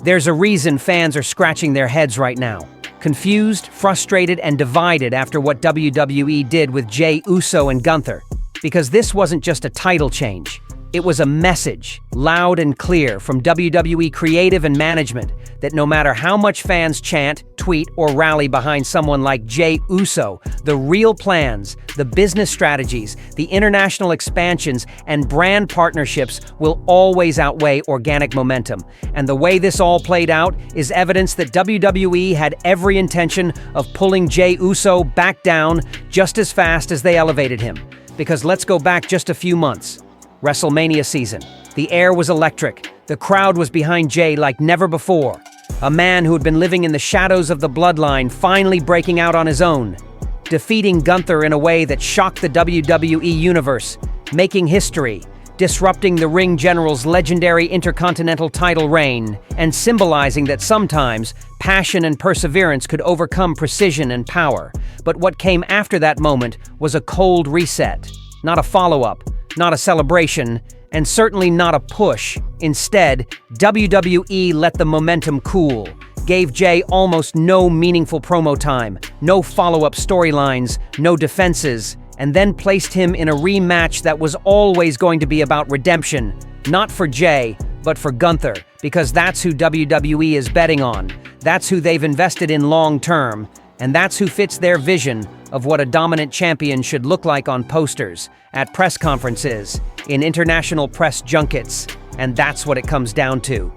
There's a reason fans are scratching their heads right now. Confused, frustrated, and divided after what WWE did with Jey Uso and Gunther. Because this wasn't just a title change. It was a message, loud and clear, from WWE creative and management that no matter how much fans chant, tweet, or rally behind someone like Jey Uso, the real plans, the business strategies, the international expansions, and brand partnerships will always outweigh organic momentum. And the way this all played out is evidence that WWE had every intention of pulling Jey Uso back down just as fast as they elevated him. Because let's go back just a few months. WrestleMania season. The air was electric. The crowd was behind Jey like never before. A man who had been living in the shadows of the bloodline finally breaking out on his own, defeating Gunther in a way that shocked the WWE universe, making history, disrupting the Ring General's legendary Intercontinental title reign, and symbolizing that sometimes passion and perseverance could overcome precision and power. But what came after that moment was a cold reset, not a follow-up, not a celebration, and certainly not a push. Instead, WWE let the momentum cool, gave Jey almost no meaningful promo time, no follow-up storylines, no defenses, and then placed him in a rematch that was always going to be about redemption, not for Jey, but for Gunther, because that's who WWE is betting on, that's who they've invested in long-term, and that's who fits their vision of what a dominant champion should look like on posters, at press conferences, in international press junkets, and that's what it comes down to.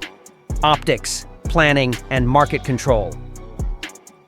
Optics, planning, and market control.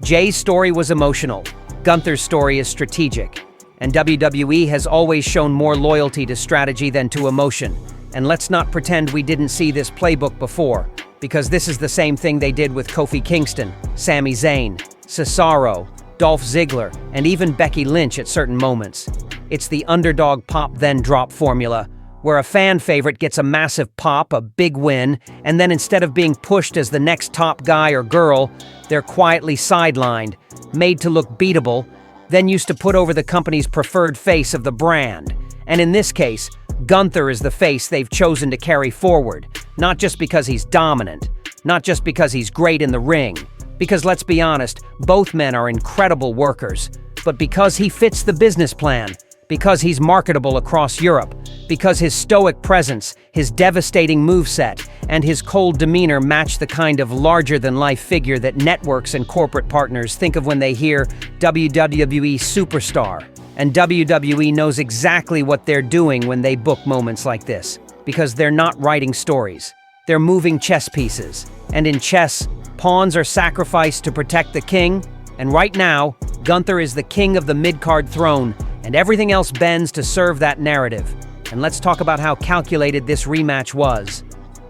Jey's story was emotional, Gunther's story is strategic, and WWE has always shown more loyalty to strategy than to emotion. And let's not pretend we didn't see this playbook before, because this is the same thing they did with Kofi Kingston, Sami Zayn, Cesaro, Dolph Ziggler, and even Becky Lynch at certain moments. It's the underdog pop then drop formula, where a fan favorite gets a massive pop, a big win, and then instead of being pushed as the next top guy or girl, they're quietly sidelined, made to look beatable, then used to put over the company's preferred face of the brand. And in this case, Gunther is the face they've chosen to carry forward, not just because he's dominant, not just because he's great in the ring, because let's be honest, both men are incredible workers, but because he fits the business plan, because he's marketable across Europe, because his stoic presence, his devastating moveset, and his cold demeanor match the kind of larger-than-life figure that networks and corporate partners think of when they hear WWE superstar. And WWE knows exactly what they're doing when they book moments like this, because they're not writing stories. They're moving chess pieces. And in chess, pawns are sacrificed to protect the king, and right now, Gunther is the king of the mid-card throne, and everything else bends to serve that narrative. And let's talk about how calculated this rematch was.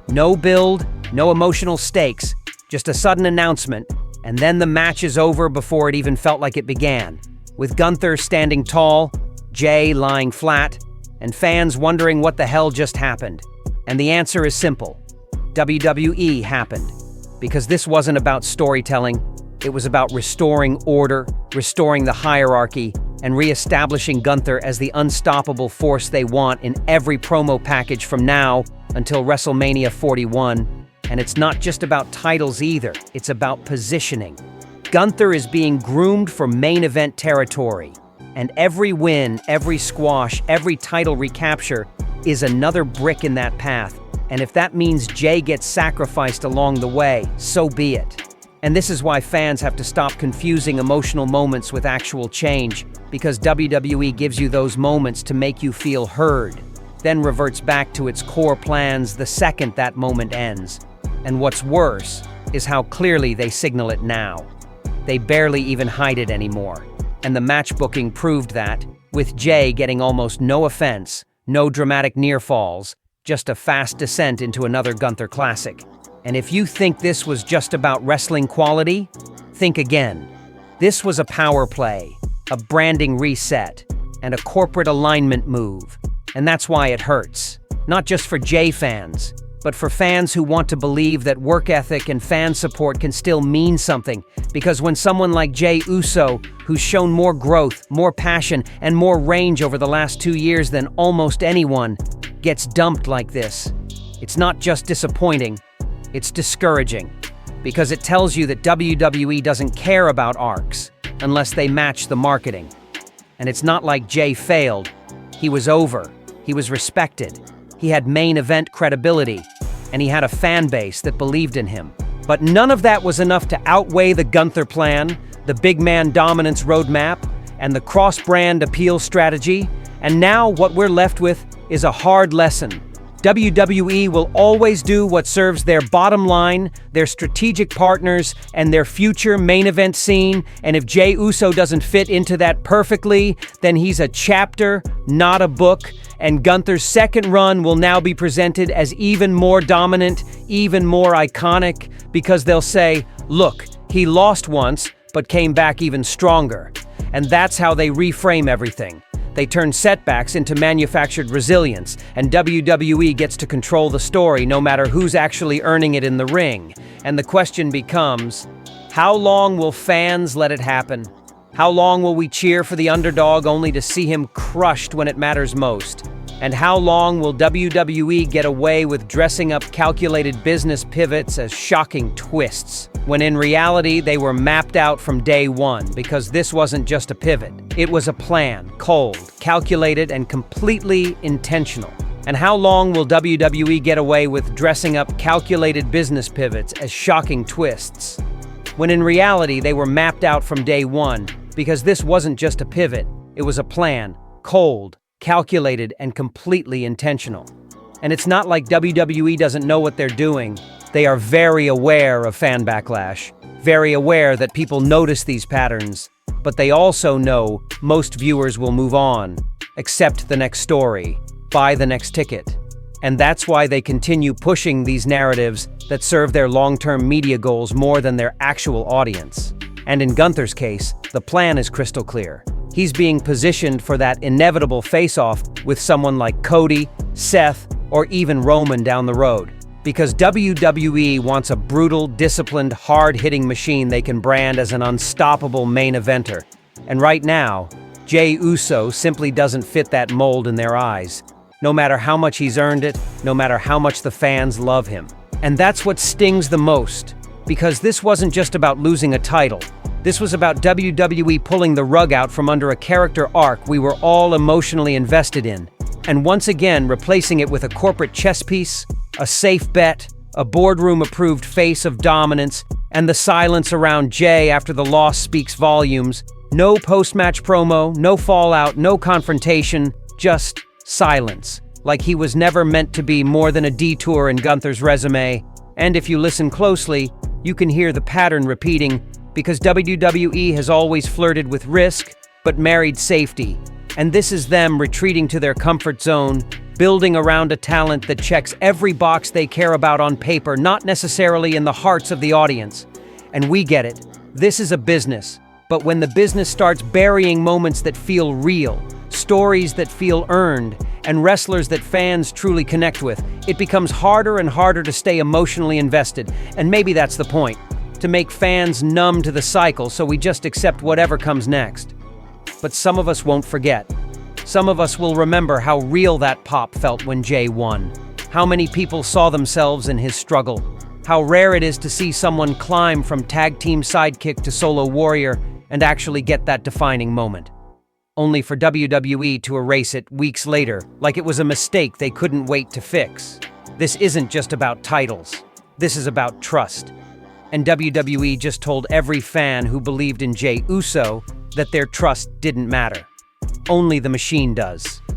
No build, no emotional stakes, just a sudden announcement, and then the match is over before it even felt like it began. With Gunther standing tall, Jey lying flat, and fans wondering what the hell just happened. And the answer is simple. WWE happened. Because this wasn't about storytelling, it was about restoring order, restoring the hierarchy, and re-establishing Gunther as the unstoppable force they want in every promo package from now until WrestleMania 41. And it's not just about titles either, it's about positioning. Gunther is being groomed for main event territory, and every win, every squash, every title recapture is another brick in that path. And if that means Jey gets sacrificed along the way, so be it. And this is why fans have to stop confusing emotional moments with actual change, because WWE gives you those moments to make you feel heard, then reverts back to its core plans the second that moment ends. And what's worse is how clearly they signal it now. They barely even hide it anymore. And the match booking proved that, with Jey getting almost no offense, no dramatic near falls, just a fast descent into another Gunther classic. And if you think this was just about wrestling quality, think again. This was a power play, a branding reset, and a corporate alignment move. And that's why it hurts. Not just for Jey fans, but for fans who want to believe that work ethic and fan support can still mean something. Because when someone like Jey Uso, who's shown more growth, more passion, and more range over the last 2 years than almost anyone, gets dumped like this, it's not just disappointing, it's discouraging. because it tells you that WWE doesn't care about arcs unless they match the marketing. And it's not like Jey failed. He was over. He was respected. He had main event credibility, and he had a fan base that believed in him. But none of that was enough to outweigh the Gunther plan, the big man dominance roadmap, and the cross-brand appeal strategy. And now what we're left with is a hard lesson. WWE will always do what serves their bottom line, their strategic partners, and their future main event scene. And if Jey Uso doesn't fit into that perfectly, then he's a chapter, not a book. And Gunther's second run will now be presented as even more dominant, even more iconic, because they'll say, look, he lost once, but came back even stronger. And that's how they reframe everything. They turn setbacks into manufactured resilience, and WWE gets to control the story no matter who's actually earning it in the ring. And the question becomes, how long will fans let it happen? How long will we cheer for the underdog only to see him crushed when it matters most? And how long will WWE get away with dressing up calculated business pivots as shocking twists, when in reality they were mapped out from day one, because this wasn't just a pivot. It was a plan, cold, calculated, and completely intentional. And how long will WWE get away with dressing up calculated business pivots as shocking twists, when in reality they were mapped out from day one, because this wasn't just a pivot, it was a plan, cold, calculated, and completely intentional. And it's not like WWE doesn't know what they're doing. They are very aware of fan backlash, very aware that people notice these patterns, but they also know most viewers will move on, accept the next story, buy the next ticket. And that's why they continue pushing these narratives that serve their long-term media goals more than their actual audience. And in Gunther's case, the plan is crystal clear. He's being positioned for that inevitable face-off with someone like Cody, Seth, or even Roman down the road. Because WWE wants a brutal, disciplined, hard-hitting machine they can brand as an unstoppable main eventer. And right now, Jey Uso simply doesn't fit that mold in their eyes. No matter how much he's earned it, no matter how much the fans love him. And that's what stings the most. Because this wasn't just about losing a title. This was about WWE pulling the rug out from under a character arc we were all emotionally invested in, and once again replacing it with a corporate chess piece, a safe bet, a boardroom-approved face of dominance, and the silence around Jey after the loss speaks volumes. No post-match promo, no fallout, no confrontation, just silence, like he was never meant to be more than a detour in Gunther's resume. And if you listen closely, you can hear the pattern repeating, because WWE has always flirted with risk, but married safety. And this is them retreating to their comfort zone, building around a talent that checks every box they care about on paper, not necessarily in the hearts of the audience. And we get it. This is a business. But when the business starts burying moments that feel real, stories that feel earned, and wrestlers that fans truly connect with, it becomes harder and harder to stay emotionally invested. And maybe that's the point. To make fans numb to the cycle so we just accept whatever comes next. But some of us won't forget. Some of us will remember how real that pop felt when Jey won. How many people saw themselves in his struggle. How rare it is to see someone climb from tag team sidekick to solo warrior and actually get that defining moment. Only for WWE to erase it weeks later, like it was a mistake they couldn't wait to fix. This isn't just about titles. This is about trust. And WWE just told every fan who believed in Jey Uso that their trust didn't matter. Only the machine does.